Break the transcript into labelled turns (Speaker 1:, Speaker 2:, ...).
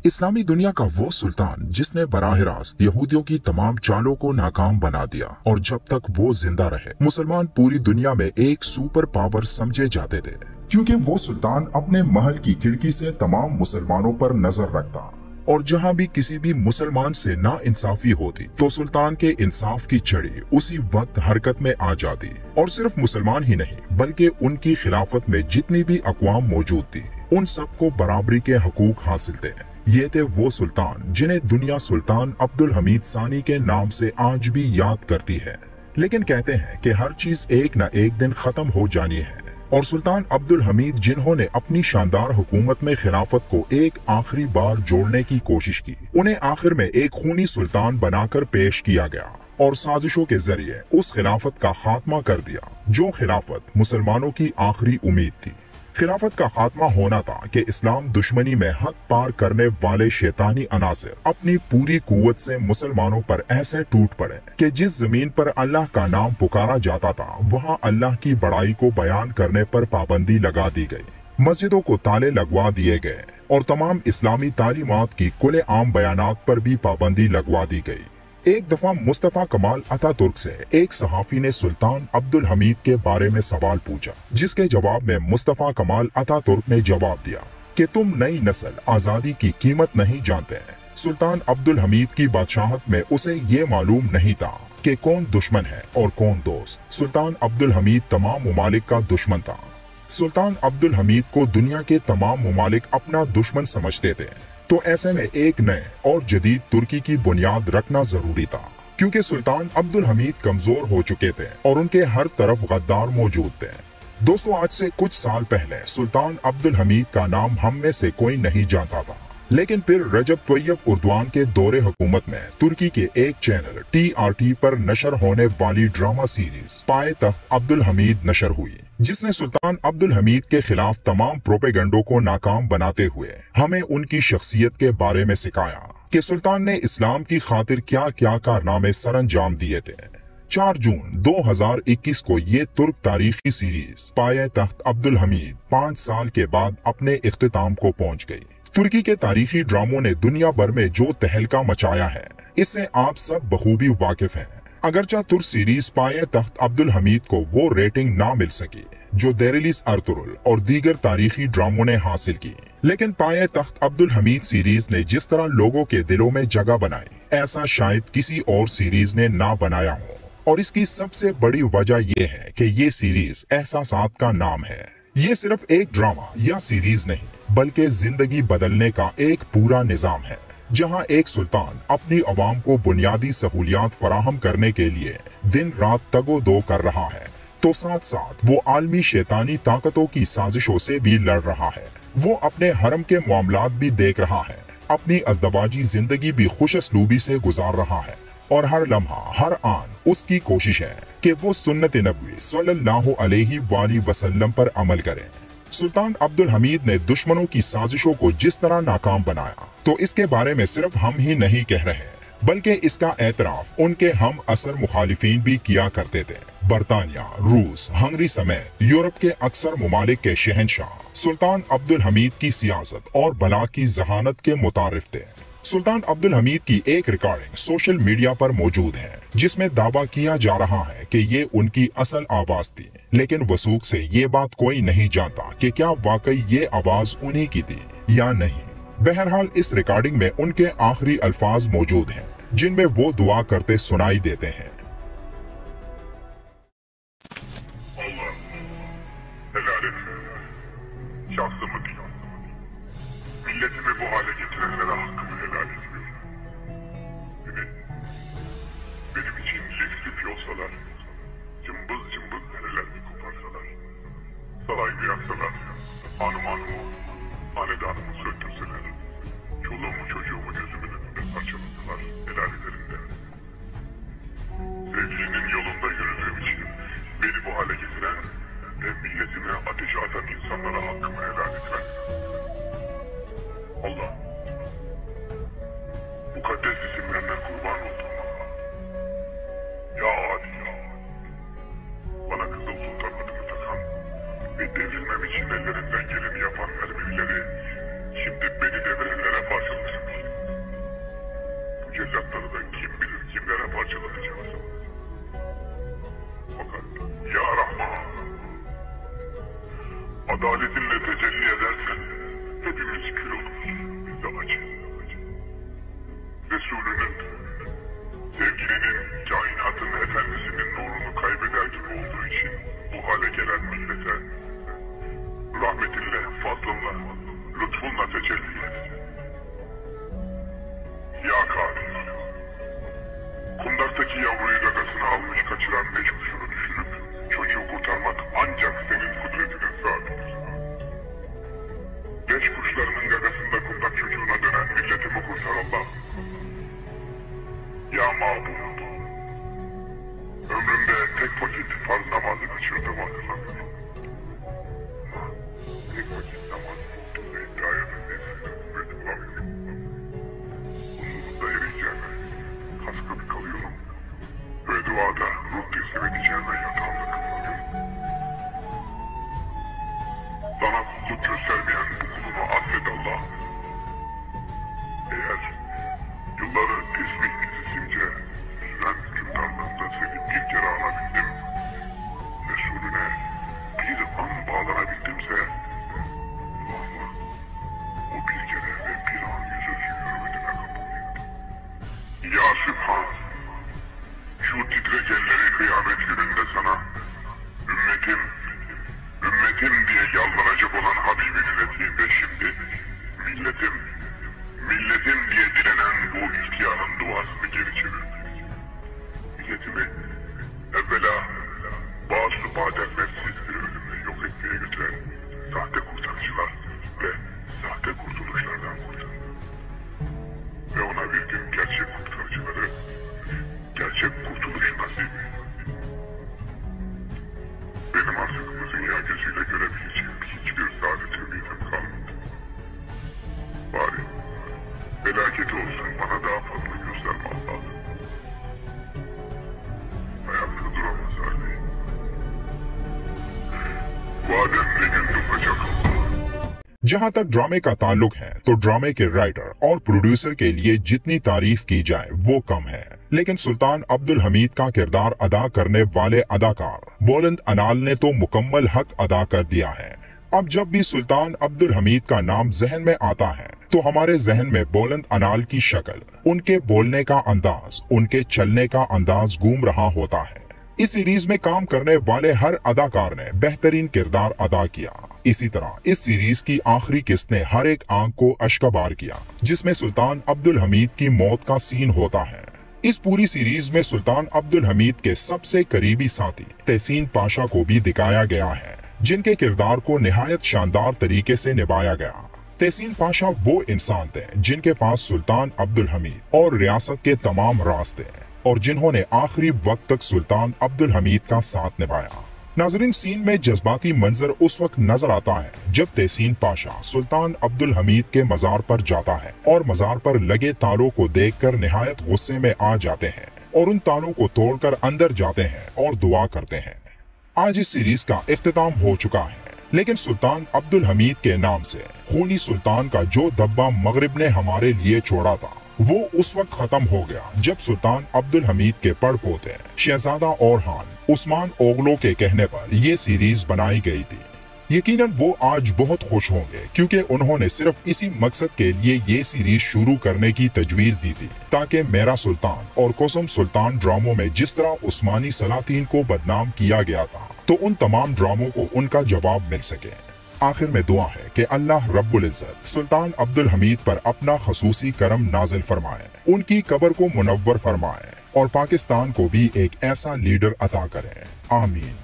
Speaker 1: इस्लामी दुनिया का वो सुल्तान जिसने बराह रास्त यहूदियों की तमाम चालों को नाकाम बना दिया और जब तक वो जिंदा रहे मुसलमान पूरी दुनिया में एक सुपर पावर समझे जाते थे, क्योंकि वो सुल्तान अपने महल की खिड़की से तमाम मुसलमानों पर नजर रखता और जहाँ भी किसी भी मुसलमान से ना इंसाफी होती तो सुल्तान के इंसाफ की छड़ी उसी वक्त हरकत में आ जाती और सिर्फ मुसलमान ही नहीं बल्कि उनकी खिलाफत में जितनी भी अक़वाम मौजूद थी उन सबको बराबरी के हकूक हासिल थे। ये थे वो सुल्तान जिन्हें दुनिया सुल्तान अब्दुल हमीद सानी के नाम से आज भी याद करती है। लेकिन कहते हैं कि हर चीज एक न एक दिन खत्म हो जानी है और सुल्तान अब्दुल हमीद जिन्होंने अपनी शानदार हुकूमत में खिलाफत को एक आखिरी बार जोड़ने की कोशिश की, उन्हें आखिर में एक खूनी सुल्तान बनाकर पेश किया गया और साजिशों के जरिए उस खिलाफत का खात्मा कर दिया जो खिलाफत मुसलमानों की आखिरी उम्मीद थी। खिलाफत का खात्मा होना था कि इस्लाम दुश्मनी में हद पार करने वाले शैतानी अनासिर अपनी पूरी कुव्वत से मुसलमानों पर ऐसे टूट पड़े कि जिस जमीन पर अल्लाह का नाम पुकारा जाता था वहाँ अल्लाह की बड़ाई को बयान करने पर पाबंदी लगा दी गई, मस्जिदों को ताले लगवा दिए गए और तमाम इस्लामी तालीमात की खुले आम बयानात पर भी पाबंदी लगवा दी गई। एक दफा मुस्तफा कमाल अतातुर्क से एक सहाफी ने सुल्तान अब्दुल हमीद के बारे में सवाल पूछा, जिसके जवाब में मुस्तफा कमाल अतातुर्क ने जवाब दिया कि तुम नई नस्ल आजादी की कीमत नहीं जानते। सुल्तान अब्दुल हमीद की बादशाहत में उसे ये मालूम नहीं था कि कौन दुश्मन है और कौन दोस्त। सुल्तान अब्दुल हमीद तमाम मुमालिक का दुश्मन था। सुल्तान अब्दुल हमीद को दुनिया के तमाम मुमालिक अपना दुश्मन समझते थे, तो ऐसे में एक नए और जदीद तुर्की की बुनियाद रखना जरूरी था, क्योंकि सुल्तान अब्दुल हमीद कमजोर हो चुके थे और उनके हर तरफ गद्दार मौजूद थे। दोस्तों, आज से कुछ साल पहले सुल्तान अब्दुल हमीद का नाम हम में से कोई नहीं जानता था, लेकिन फिर रजब तैयब उर्दवान के दौरे हुकूमत में तुर्की के एक चैनल TRT पर नशर होने वाली ड्रामा सीरीज पाए तख्त अब्दुल हमीद नशर हुई, जिसने सुल्तान अब्दुल हमीद के खिलाफ तमाम प्रोपेगेंडों को नाकाम बनाते हुए हमें उनकी शख्सियत के बारे में सिखाया कि सुल्तान ने इस्लाम की खातिर क्या क्या कारनामे सरअंजाम दिए थे। 4 जून 2021 को ये तुर्क तारीखी सीरीज पाए तख्त अब्दुल हमीद 5 साल के बाद अपने इख्तिताम को पहुंच गई। तुर्की के तारीखी ड्रामों ने दुनिया भर में जो तहलका मचाया है इससे आप सब बखूबी वाकिफ हैं। अगरचा तुर्क सीरीज पाए तख्त अब्दुल हमीद को वो रेटिंग ना मिल सकी जो देरेलिस अर्तुगरुल और दीगर तारीखी ड्रामों ने हासिल की, लेकिन पाए तख्त अब्दुल हमीद सीरीज ने जिस तरह लोगों के दिलों में जगह बनाई ऐसा शायद किसी और सीरीज ने ना बनाया हो। और इसकी सबसे बड़ी वजह यह है कि ये सीरीज एहसासात का नाम है। ये सिर्फ एक ड्रामा या सीरीज नहीं बल्कि जिंदगी बदलने का एक पूरा निजाम है, जहां एक सुल्तान अपनी अवाम को बुनियादी सहूलियात फराहम करने के लिए दिन रात तगो-दो कर रहा है, तो साथ साथ वो आलमी शैतानी ताकतों की साजिशों से भी लड़ रहा है। वो अपने हरम के मामलात भी देख रहा है, अपनी अज़दवाजी जिंदगी भी खुशअस्लूबी से गुजार रहा है और हर लम्हा हर आन उसकी कोशिश है कि वो सुन्नत नबवी सल्लल्लाहु अलैहि वसल्लम पर अमल करे। सुल्तान अब्दुल हमीद ने दुश्मनों की साजिशों को जिस तरह नाकाम बनाया, तो इसके बारे में सिर्फ हम ही नहीं कह रहे बल्कि इसका एतराफ उनके हम असर मुखालिफीन भी किया करते थे। बरतानिया, रूस, हंगरी समेत यूरोप के अक्सर मुमालिक के शहंशाह सुल्तान अब्दुल हमीद की सियासत और बला की जहानत के मुतारिफ थे। सुल्तान अब्दुल हमीद की एक रिकॉर्डिंग सोशल मीडिया पर मौजूद है जिसमें दावा किया जा रहा है कि ये उनकी असल आवाज थी, लेकिन वसूख से ये बात कोई नहीं जानता कि क्या वाकई ये आवाज उन्हीं की थी या नहीं। बहरहाल इस रिकॉर्डिंग में उनके आखिरी अल्फाज मौजूद हैं जिनमें वो दुआ करते सुनाई देते हैं।
Speaker 2: Hanedanımı söktürseler, çoluğumu çocuğumu gözümün önünde parçaladılar, helal ederim de. Sevginin yolunda yürüdüğüm için beni bu hale getiren ve milletime ateşe atan insanlara hakkımı helal etmem. Allah, Ya mağdur. Ömrümde tek vakit farz namazı kaçırdığımı hatırlamıyorum. Tek vakit namazı olduğunu iddia eden nesline kuvvet bulamıyorum. Huzurunda eriyeceğime kaskı kalıyorum ve duada ruh teslim edeceğime yatağımda kıvranıyorum. Sana kulluk göstermeyen bu kulunu affet Allah. Eğer yılları tesbih sesimce süren hükümdarlığında seni bir kere anabildim, Resulüne bir an bağlanabildimse, Allah'ıma o bir kere ve bir an yüzüstü hürmetine kabul et. Ya Sübhan, şu titrek elleri kıyamet gününde sana, ümmetim diye yalvaracak olan Habibinin eteğinde şimdi, milletim diye dilenen bu ihtiyarın duasını geri çevir. Milletimi evvela bazı bademletsiz bir ölümle yok etmeye götüren sahte kurtarıcılar ve sahte kurtuluşlardan kurtar. Ve ona bir gün gerçek kurtarıcıları, gerçek kurtuluşu nasip et. Benim artık bu dünya gözüyle görebileceğim hiçbir saadet ümidim kalmadı. Bari felaketi olsun bana daha fazla gösterme Allah'ım. Ayakta duramaz haldeyim. Bu adem bir gün tutacak Allah.
Speaker 1: जहां तक ड्रामे का ताल्लुक है तो ड्रामे के writer और प्रोड्यूसर के लिए जितनी तारीफ की जाए वो कम है, लेकिन सुल्तान अब्दुल हमीद का किरदार अदा करने वाले अदाकार बोलंद अनाल ने तो मुकम्मल हक अदा कर दिया है। अब जब भी सुल्तान अब्दुल हमीद का नाम जहन में आता है तो हमारे जहन में बोलंद अनाल की शक्ल, उनके बोलने का अंदाज, उनके चलने का अंदाज गूंज रहा होता है। इस सीरीज में काम करने वाले हर अदाकार ने बेहतरीन किरदार अदा किया। इसी तरह इस सीरीज की आखिरी किस्त ने हर एक आंख को अश्कबार किया, जिसमें सुल्तान अब्दुल हमीद की मौत का सीन होता है। इस पूरी सीरीज में सुल्तान अब्दुल हमीद के सबसे करीबी साथी तहसीन पाशा को भी दिखाया गया है, जिनके किरदार को निहायत शानदार तरीके से निभाया गया। तहसीन पाशा वो इंसान थे जिनके पास सुल्तान अब्दुल हमीद और रियासत के तमाम राज थे और जिन्होंने आखिरी वक्त तक सुल्तान अब्दुल हमीद का साथ निभाया। नाजरीन, सीन में जज्बाती मंजर उस वक्त नजर आता है जब तहसीन पाशा सुल्तान अब्दुल हमीद के मजार पर जाता है और मजार पर लगे तालों को देखकर निहायत गुस्से में आ जाते हैं और उन तालों को तोड़कर अंदर जाते हैं और दुआ करते हैं। आज इस सीरीज का इख्तिताम हो चुका है, लेकिन सुल्तान अब्दुल हमीद के नाम से खूनी सुल्तान का जो दब्बा मगरिब ने हमारे लिए छोड़ा था वो उस वक्त खत्म हो गया जब सुल्तान अब्दुल हमीद के पड़पोते शहजादा ओरहान उस्मान ओगलो के कहने पर ये सीरीज बनाई गई थी। यकीनन वो आज बहुत खुश होंगे क्योंकि उन्होंने सिर्फ इसी मकसद के लिए ये सीरीज शुरू करने की तजवीज दी थी ताकि मेरा सुल्तान और कसम सुल्तान ड्रामों में जिस तरह उस्मानी सलातीन को बदनाम किया गया था तो उन तमाम ड्रामों को उनका जवाब मिल सके। आखिर में दुआ है कि अल्लाह रब्बुल इज्जत सुल्तान अब्दुल हमीद पर अपना खसूसी करम नाजिल फरमाए, उनकी कब्र को मुनव्वर फरमाए और पाकिस्तान को भी एक ऐसा लीडर अता करें। आमीन।